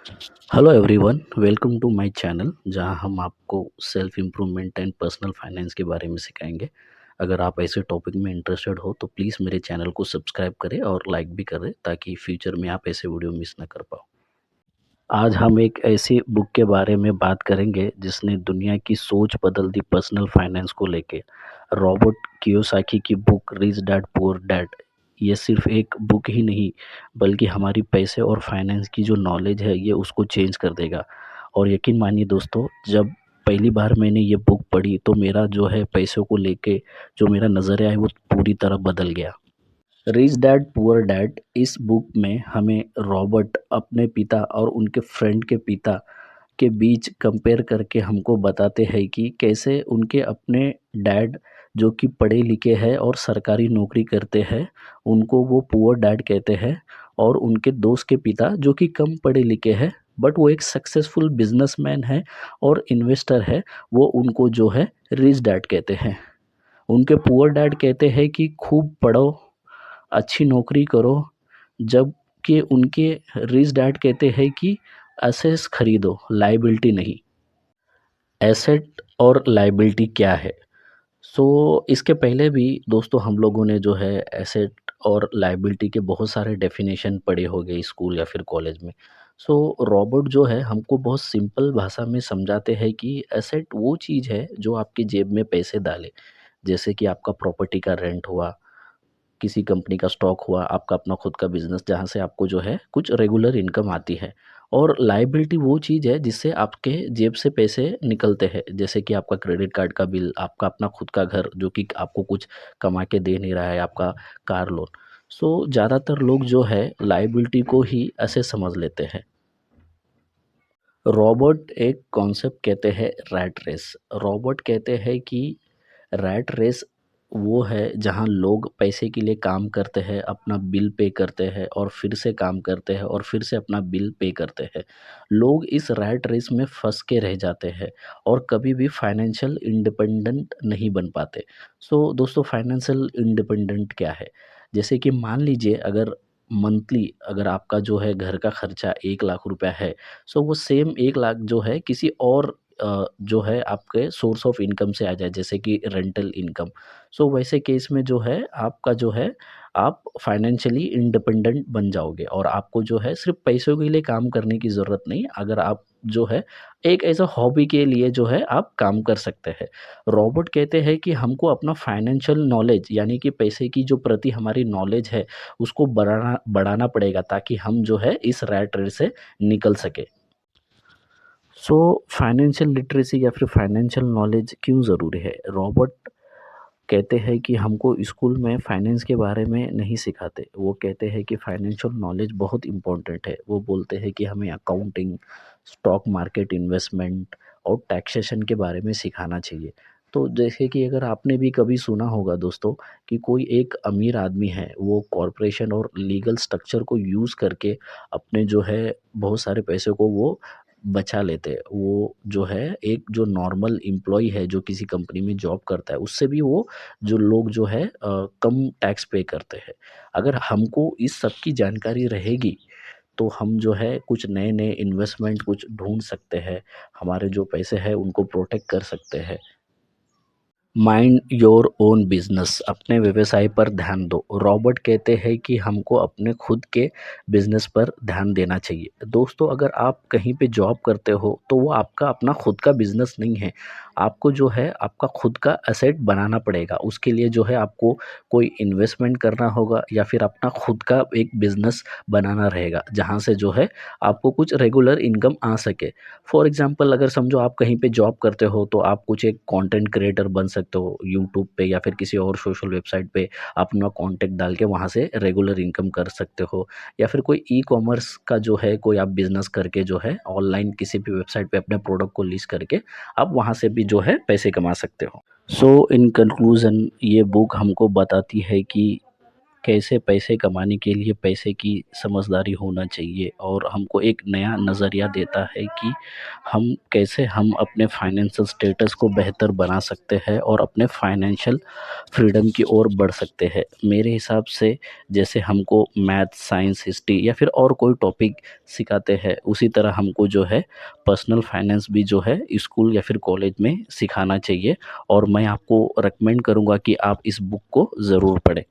Hello everyone, welcome to my channel जहां हम आपको self improvement and personal finance के बारे में सिखाएंगे। अगर आप ऐसे टॉपिक में इंटरेस्टेड हो तो प्लीज़ मेरे चैनल को सब्सक्राइब करें और लाइक भी करें ताकि फ्यूचर में आप ऐसे वीडियो मिस ना कर पाओ। आज हम एक ऐसी बुक के बारे में बात करेंगे जिसने दुनिया की सोच बदल दी पर्सनल फाइनेंस को लेके। रॉबर्ट कियोसाकी की book rich dad poor dad. ये सिर्फ एक बुक ही नहीं बल्कि हमारी पैसे और फाइनेंस की जो नॉलेज है ये उसको चेंज कर देगा। और यकीन मानिए दोस्तों, जब पहली बार मैंने ये बुक पढ़ी तो मेरा जो है पैसों को लेके जो मेरा नज़रिया है वो पूरी तरह बदल गया। रिच डैड पुअर डैड, इस बुक में हमें रॉबर्ट अपने पिता और उनके फ्रेंड के पिता के बीच कंपेयर करके हमको बताते हैं कि कैसे उनके अपने डैड जो कि पढ़े लिखे हैं और सरकारी नौकरी करते हैं उनको वो पुअर डैड कहते हैं, और उनके दोस्त के पिता जो कि कम पढ़े लिखे हैं बट वो एक सक्सेसफुल बिजनेसमैन है और इन्वेस्टर है, वो उनको जो है रिच डैड कहते हैं। उनके पुअर डैड कहते हैं कि खूब पढ़ो, अच्छी नौकरी करो, जबकि उनके रिच डैड कहते हैं कि एसेट्स खरीदो, लायबिलिटी नहीं। एसेट और लायबिलिटी क्या है? इसके पहले भी दोस्तों हम लोगों ने जो है एसेट और लायबिलिटी के बहुत सारे डेफिनेशन पढ़े होंगे स्कूल या फिर कॉलेज में। रॉबर्ट जो है हमको बहुत सिंपल भाषा में समझाते हैं कि एसेट वो चीज़ है जो आपकी जेब में पैसे डाले। जैसे कि आपका प्रॉपर्टी का रेंट हुआ, किसी कंपनी का स्टॉक हुआ, आपका अपना खुद का बिज़नेस जहाँ से आपको जो है कुछ रेगुलर इनकम आती है। और लायबिलिटी वो चीज़ है जिससे आपके जेब से पैसे निकलते हैं, जैसे कि आपका क्रेडिट कार्ड का बिल, आपका अपना खुद का घर जो कि आपको कुछ कमा के दे नहीं रहा है, आपका कार लोन। ज़्यादातर लोग जो है लायबिलिटी को ही ऐसे समझ लेते हैं। रॉबर्ट एक कॉन्सेप्ट कहते हैं रैट रेस। रॉबर्ट कहते हैं कि रैट रेस वो है जहाँ लोग पैसे के लिए काम करते हैं, अपना बिल पे करते हैं और फिर से काम करते हैं और फिर से अपना बिल पे करते हैं। लोग इस रैट रेस में फंस के रह जाते हैं और कभी भी फाइनेंशियल इंडिपेंडेंट नहीं बन पाते। दोस्तों, फाइनेंशियल इंडिपेंडेंट क्या है? जैसे कि मान लीजिए, अगर मंथली अगर आपका जो है घर का खर्चा 1 लाख रुपया है, वो सेम 1 लाख जो है किसी और जो है आपके सोर्स ऑफ इनकम से आ जाए, जैसे कि रेंटल इनकम। वैसे केस में जो है आपका जो है आप फाइनेंशियली इंडिपेंडेंट बन जाओगे और आपको जो है सिर्फ पैसों के लिए काम करने की ज़रूरत नहीं। अगर आप जो है एक ऐसा हॉबी के लिए जो है आप काम कर सकते हैं। रॉबर्ट कहते हैं कि हमको अपना फाइनेंशियल नॉलेज यानी कि पैसे की जो प्रति हमारी नॉलेज है उसको बढ़ाना बढ़ाना पड़ेगा ताकि हम जो है इस रैट रेस से निकल सके। फाइनेंशियल लिटरेसी या फिर फाइनेंशियल नॉलेज क्यों ज़रूरी है? रॉबर्ट कहते हैं कि हमको स्कूल में फाइनेंस के बारे में नहीं सिखाते। वो कहते हैं कि फाइनेंशियल नॉलेज बहुत इम्पोर्टेंट है। वो बोलते हैं कि हमें अकाउंटिंग, स्टॉक मार्केट, इन्वेस्टमेंट और टैक्सेशन के बारे में सिखाना चाहिए। तो जैसे कि अगर आपने भी कभी सुना होगा दोस्तों कि कोई एक अमीर आदमी है, वो कॉरपोरेशन और लीगल स्ट्रक्चर को यूज़ करके अपने जो है बहुत सारे पैसे को वो बचा लेते हैं। वो जो है एक जो नॉर्मल एम्प्लॉयी है जो किसी कंपनी में जॉब करता है उससे भी वो जो लोग जो है कम टैक्स पे करते हैं। अगर हमको इस सब की जानकारी रहेगी तो हम जो है कुछ नए-नए इन्वेस्टमेंट कुछ ढूँढ सकते हैं। हमारे जो पैसे हैं उनको प्रोटेक्ट कर सकते हैं। माइंड योर ओन बिजनेस, अपने व्यवसाय पर ध्यान दो। रॉबर्ट कहते हैं कि हमको अपने खुद के बिजनेस पर ध्यान देना चाहिए। दोस्तों, अगर आप कहीं पे जॉब करते हो तो वो आपका अपना खुद का बिजनेस नहीं है। आपको जो है आपका खुद का एसेट बनाना पड़ेगा। उसके लिए जो है आपको कोई इन्वेस्टमेंट करना होगा या फिर अपना खुद का एक बिजनेस बनाना रहेगा जहाँ से जो है आपको कुछ रेगुलर इनकम आ सके। फॉर एग्जांपल, अगर समझो आप कहीं पे जॉब करते हो तो आप कुछ एक कंटेंट क्रिएटर बन सकते हो यूट्यूब पे या फिर किसी और सोशल वेबसाइट पे अपना कॉन्टेंट डाल के वहाँ से रेगुलर इनकम कर सकते हो। या फिर कोई ई कॉमर्स का जो है कोई आप बिजनेस करके जो है ऑनलाइन किसी भी वेबसाइट पे अपने प्रोडक्ट को लिस्ट करके आप वहाँ से भी जो है पैसे कमा सकते हो। इन कंक्लूजन, ये बुक हमको बताती है कि कैसे पैसे कमाने के लिए पैसे की समझदारी होना चाहिए, और हमको एक नया नज़रिया देता है कि हम अपने फाइनेंशियल स्टेटस को बेहतर बना सकते हैं और अपने फाइनेंशियल फ्रीडम की ओर बढ़ सकते हैं। मेरे हिसाब से जैसे हमको मैथ, साइंस, हिस्ट्री या फिर और कोई टॉपिक सिखाते हैं, उसी तरह हमको जो है पर्सनल फाइनेंस भी जो है स्कूल या फिर कॉलेज में सिखाना चाहिए, और मैं आपको रिकमेंड करूँगा कि आप इस बुक को ज़रूर पढ़ें।